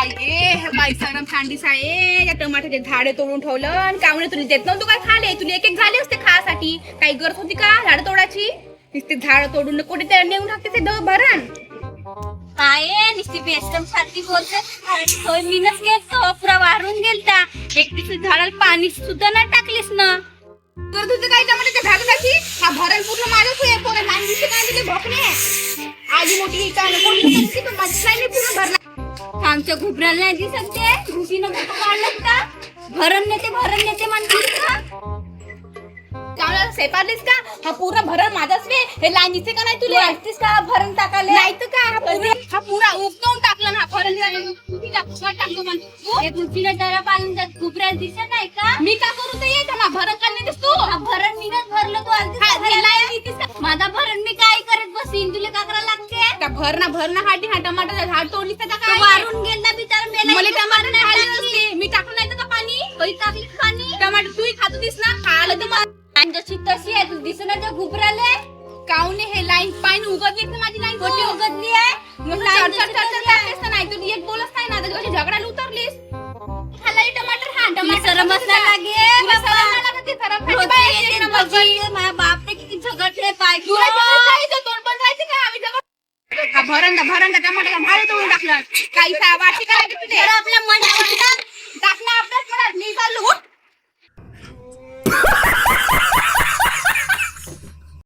बाई सगळं फांडीस आहे. या टमाट्याचे झाडे तोडून ठेवलं आणि कावणे तुला देत नव्हतं काय खाले. तुला एक एक झाले असते खासाठी. काही गरज होती का झाड तोडायची? नुसते झाड तोडून कुठे ते नेऊन टाकते ते भरण. काय नुसती बेस्टम सारखी बोलते. अरे मीनच घेतो पुरा वारून गेलता. एकटीच झाडाला पाणी सुद्धा नाही टाकलीस ना. तर तुझं काय टमाट्याच्या झाडाची हा भरण पूर्ण माझंच आहे. कोणा लहान दिसते काय दिले भोकणे आधी मोठी कोणी पण माझी नाही पूर्ण भरला. आमच्या घुबराला नाही दिसत ते घुशीनं फोटो काढलं का भरण नेते म्हणतील का चांगला सेपारलीस का? हा पूर्ण भरण माझाच वे. हे लाईन दिसते का नाही तुला? वाटतेस का भरण टाकाले नाही तर का हा पूरा उपटून टाकला ना भरण टाकलं म्हणतो. एक घुशीनं डरा पालन जात घुबराला दिसत नाही का? मी का करू ते येत ना भरण का नाही दिसतो? हा भरण मीनच भरलं तू माझा भरण मी काय करत बसीन तुला का करायला लागते त्या भरणा हाटी हा टमाटर झाड तोडलीस त्याचा तो काय? वारून गेला बिचारा मेला. मला टमाटर नाही खाल्ले नसते. मी टाकलं नाही तर का पाणी? कधी टाकली पाणी टमाटर तूही खात होतीस ना खायला तर आणि जशी तशी आहे तू दिसना त्या घुबराले काऊने हे लाईन पाणी उगवली ना माझी लाईन कोटी उगदली आहे. नाही तू एक बोलत नाही ना त्याच्या झगडाला उतरलीस. खाल्ला टमाटर हा टमाटर सरमच नाही लागे तुला सरम नाही लागत ते सरम खायची बाई येते ना माझी. माझ्या बापने किती झगडले पाय तुला जायचं तोंड पण जायचं का आम्ही जगत हा भरण टमाटर भाडं तोडून टाकलं काही वाटी करायची तुझे आपल्या मनात टाकला आपल्याच मनात मी चाललो उठ.